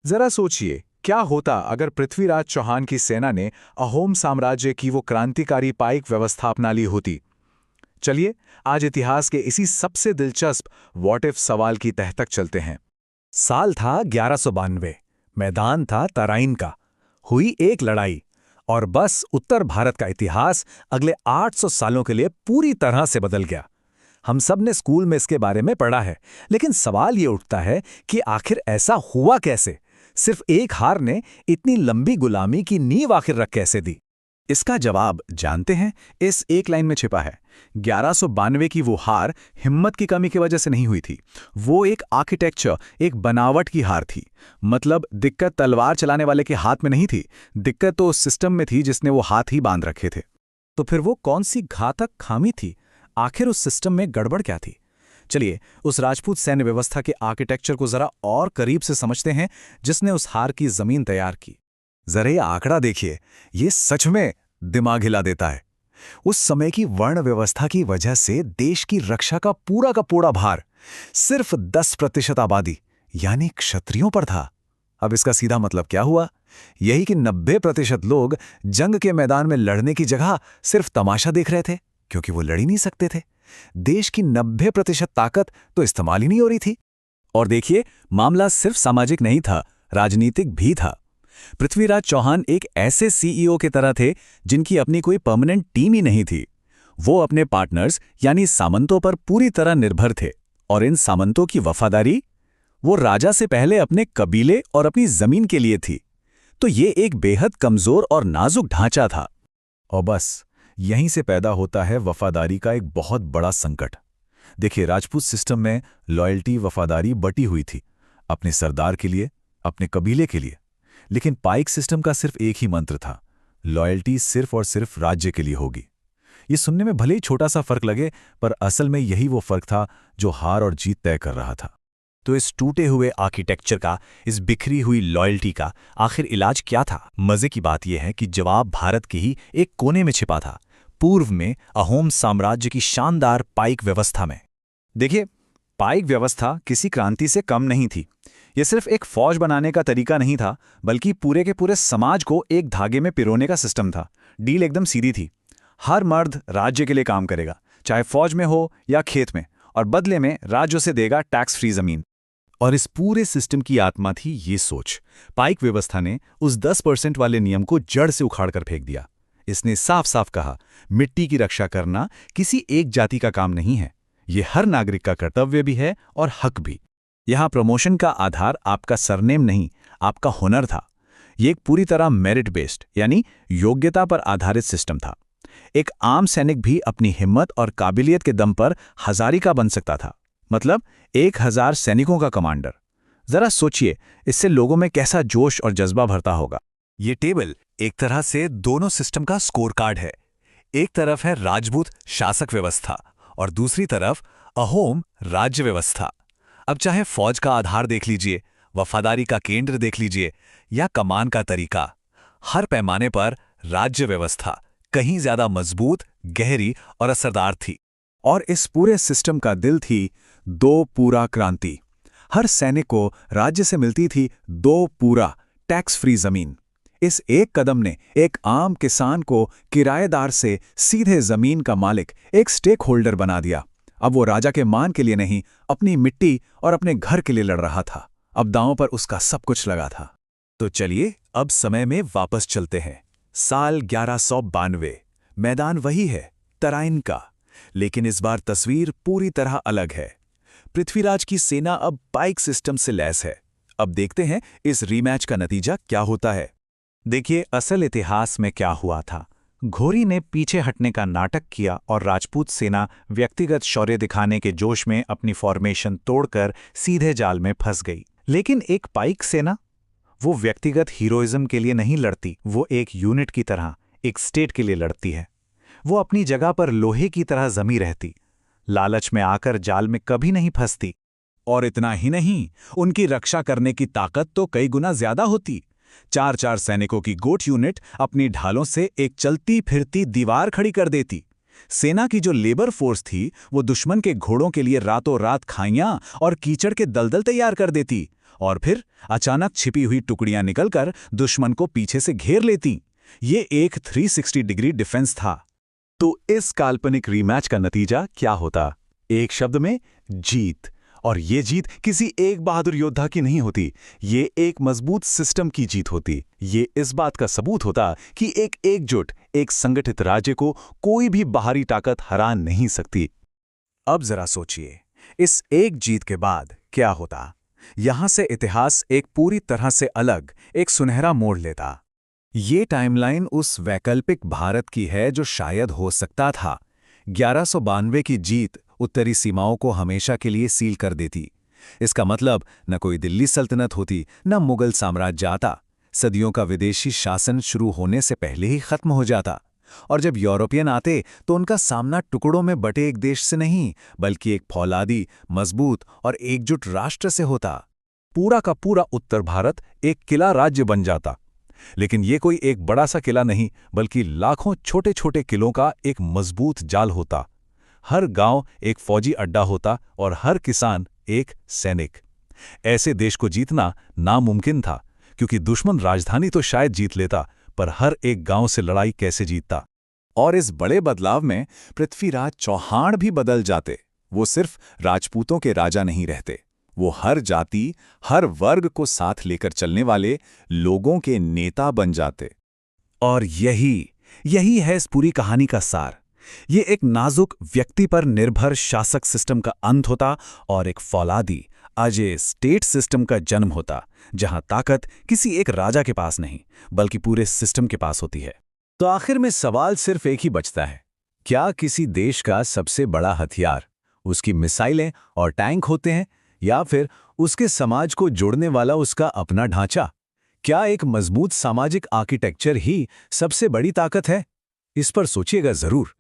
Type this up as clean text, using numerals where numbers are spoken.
जरा सोचिए, क्या होता अगर पृथ्वीराज चौहान की सेना ने अहोम साम्राज्य की वो क्रांतिकारी पाइक व्यवस्था अपना ली होती। चलिए, आज इतिहास के इसी सबसे दिलचस्प व्हाट इफ सवाल की तह तक चलते हैं। साल था 1192। मैदान था तराइन का। हुई एक लड़ाई और बस उत्तर भारत का इतिहास अगले 800 सालों के लिए पूरी तरह से बदल गया। हम सब ने स्कूल में इसके बारे में पढ़ा है, लेकिन सवाल ये उठता है कि आखिर ऐसा हुआ कैसे? सिर्फ एक हार ने इतनी लंबी गुलामी की नींव आखिर रख कैसे दी? इसका जवाब जानते हैं, इस एक लाइन में छिपा है। 1192 की वो हार हिम्मत की कमी की वजह से नहीं हुई थी। वो एक आर्किटेक्चर, एक बनावट की हार थी। मतलब दिक्कत तलवार चलाने वाले के हाथ में नहीं थी, दिक्कत तो उस सिस्टम में थी जिसने वो हाथ ही बांध रखे थे। तो फिर वो कौन सी घातक खामी थी? आखिर उस सिस्टम में गड़बड़ क्या थी? चलिए, उस राजपूत सैन्य व्यवस्था के आर्किटेक्चर को जरा और करीब से समझते हैं, जिसने उस हार की जमीन तैयार की। जरा ये आंकड़ा देखिए, ये सच में दिमाग हिला देता है। उस समय की वर्ण व्यवस्था की वजह से देश की रक्षा का पूरा भार सिर्फ 10% आबादी यानी क्षत्रियों पर था। अब इसका सीधा मतलब क्या हुआ? यही कि 90% लोग जंग के मैदान में लड़ने की जगह सिर्फ तमाशा देख रहे थे, क्योंकि वो लड़ ही नहीं सकते थे। देश की 90% ताकत तो इस्तेमाल ही नहीं हो रही थी। और देखिए, मामला सिर्फ सामाजिक नहीं था, राजनीतिक भी था। पृथ्वीराज चौहान एक ऐसे सीईओ के तरह थे जिनकी अपनी कोई परमानेंट टीम ही नहीं थी। वो अपने पार्टनर्स यानी सामंतों पर पूरी तरह निर्भर थे, और इन सामंतों की वफादारी वो राजा से पहले अपने कबीले और अपनी जमीन के लिए थी। तो ये एक बेहद कमजोर और नाजुक ढांचा था। और बस यहीं से पैदा होता है वफादारी का एक बहुत बड़ा संकट। देखिए, राजपूत सिस्टम में लॉयल्टी, वफादारी बटी हुई थी, अपने सरदार के लिए, अपने कबीले के लिए। लेकिन पाइक सिस्टम का सिर्फ एक ही मंत्र था, लॉयल्टी सिर्फ और सिर्फ राज्य के लिए होगी। ये सुनने में भले ही छोटा सा फर्क लगे, पर असल में यही वो फर्क था जो हार और जीत तय कर रहा था। तो इस टूटे हुए आर्किटेक्चर का, इस बिखरी हुई लॉयल्टी का आखिर इलाज क्या था? मजे की बात यह है कि जवाब भारत के ही एक कोने में छिपा था, पूर्व में अहोम साम्राज्य की शानदार पाइक व्यवस्था में। देखिए, पाइक व्यवस्था किसी क्रांति से कम नहीं थी। यह सिर्फ एक फौज बनाने का तरीका नहीं था, बल्कि पूरे के पूरे समाज को एक धागे में पिरोने का सिस्टम था। डील एकदम सीधी थी। हर मर्द राज्य के लिए काम करेगा, चाहे फौज में हो या खेत में, और बदले में राज्य उसे देगा टैक्स फ्री जमीन। और इस पूरे सिस्टम की आत्मा थी ये सोच। पाइक व्यवस्था ने उस 10% वाले नियम को जड़ से उखाड़ कर फेंक दिया। इसने साफ साफ कहा, मिट्टी की रक्षा करना किसी एक जाति का काम नहीं है, ये हर नागरिक का कर्तव्य भी है और हक भी। यहां प्रमोशन का आधार आपका सरनेम नहीं, आपका हुनर था। ये एक पूरी तरह मेरिट बेस्ड यानी योग्यता पर आधारित सिस्टम था। एक आम सैनिक भी अपनी हिम्मत और काबिलियत के दम पर हजारी का बन सकता था, मतलब 1000 सैनिकों का कमांडर। जरा सोचिए, इससे लोगों में कैसा जोश और जज्बा भरता होगा। ये टेबल एक तरह से दोनों सिस्टम का स्कोर कार्ड है। एक तरफ है राजपूत शासक व्यवस्था और दूसरी तरफ अहोम राज्य व्यवस्था। अब चाहे फौज का आधार देख लीजिए, वफादारी का केंद्र देख लीजिए, या कमान का तरीका, हर पैमाने पर राज्य व्यवस्था कहीं ज्यादा मजबूत, गहरी और असरदार थी। और इस पूरे सिस्टम का दिल थी दो पूरा क्रांति। हर सैनिक को राज्य से मिलती थी दो पूरा टैक्स फ्री जमीन। इस एक कदम ने एक आम किसान को किराएदार से सीधे जमीन का मालिक, एक स्टेक होल्डर बना दिया। अब वो राजा के मान के लिए नहीं, अपनी मिट्टी और अपने घर के लिए लड़ रहा था। अब दांव पर उसका सब कुछ लगा था। तो चलिए, अब समय में वापस चलते हैं। साल 1192। मैदान वही है, तराइन का, लेकिन इस बार तस्वीर पूरी तरह अलग है। पृथ्वीराज की सेना अब पाइक सिस्टम से लैस है। अब देखते हैं इस रीमैच का नतीजा क्या होता है। देखिए, असल इतिहास में क्या हुआ था। घोरी ने पीछे हटने का नाटक किया और राजपूत सेना व्यक्तिगत शौर्य दिखाने के जोश में अपनी फॉर्मेशन तोड़कर सीधे जाल में फंस गई। लेकिन एक पाइक सेना, वो व्यक्तिगत हीरोइज्म के लिए नहीं लड़ती, वो एक यूनिट की तरह, एक स्टेट के लिए लड़ती है। वो अपनी जगह पर लोहे की तरह जमी रहती, लालच में आकर जाल में कभी नहीं फंसती। और इतना ही नहीं, उनकी रक्षा करने की ताकत तो कई गुना ज्यादा होती। 4-4 सैनिकों की गोट यूनिट अपनी ढालों से एक चलती फिरती दीवार खड़ी कर देती। सेना की जो लेबर फोर्स थी वो दुश्मन के घोड़ों के लिए रातों रात खाइयां और कीचड़ के दलदल तैयार कर देती और फिर अचानक छिपी हुई टुकड़ियां निकलकर दुश्मन को पीछे से घेर लेती। ये एक 360 डिग्री डिफेंस था। तो इस काल्पनिक रीमैच का नतीजा क्या होता? एक शब्द में, जीत। और ये जीत किसी एक बहादुर योद्धा की नहीं होती, ये एक मजबूत सिस्टम की जीत होती। ये इस बात का सबूत होता कि एक एकजुट, एक संगठित राज्य को कोई भी बाहरी ताकत हरा नहीं सकती। अब जरा सोचिए, इस एक जीत के बाद क्या होता? यहां से इतिहास एक पूरी तरह से अलग, एक सुनहरा मोड़ लेता। ये टाइमलाइन उस वैकल्पिक भारत की है जो शायद हो सकता था। 1192 की जीत उत्तरी सीमाओं को हमेशा के लिए सील कर देती। इसका मतलब न कोई दिल्ली सल्तनत होती, न मुगल साम्राज्य आता। सदियों का विदेशी शासन शुरू होने से पहले ही खत्म हो जाता। और जब यूरोपियन आते तो उनका सामना टुकड़ों में बटे एक देश से नहीं, बल्कि एक फौलादी, मजबूत और एकजुट राष्ट्र से होता। पूरा का पूरा उत्तर भारत एक किला राज्य बन जाता। लेकिन ये कोई एक बड़ा सा किला नहीं, बल्कि लाखों छोटे छोटे किलों का एक मजबूत जाल होता। हर गांव एक फौजी अड्डा होता और हर किसान एक सैनिक। ऐसे देश को जीतना नामुमकिन था, क्योंकि दुश्मन राजधानी तो शायद जीत लेता, पर हर एक गांव से लड़ाई कैसे जीतता। और इस बड़े बदलाव में पृथ्वीराज चौहान भी बदल जाते। वो सिर्फ राजपूतों के राजा नहीं रहते, वो हर जाति, हर वर्ग को साथ लेकर चलने वाले लोगों के नेता बन जाते। और यही है इस पूरी कहानी का सार। ये एक नाजुक, व्यक्ति पर निर्भर शासक सिस्टम का अंत होता और एक फौलादी, अजय स्टेट सिस्टम का जन्म होता, जहां ताकत किसी एक राजा के पास नहीं, बल्कि पूरे सिस्टम के पास होती है। तो आखिर में सवाल सिर्फ एक ही बचता है, क्या किसी देश का सबसे बड़ा हथियार उसकी मिसाइलें और टैंक होते हैं, या फिर उसके समाज को जोड़ने वाला उसका अपना ढांचा? क्या एक मजबूत सामाजिक आर्किटेक्चर ही सबसे बड़ी ताकत है? इस पर सोचिएगा जरूर।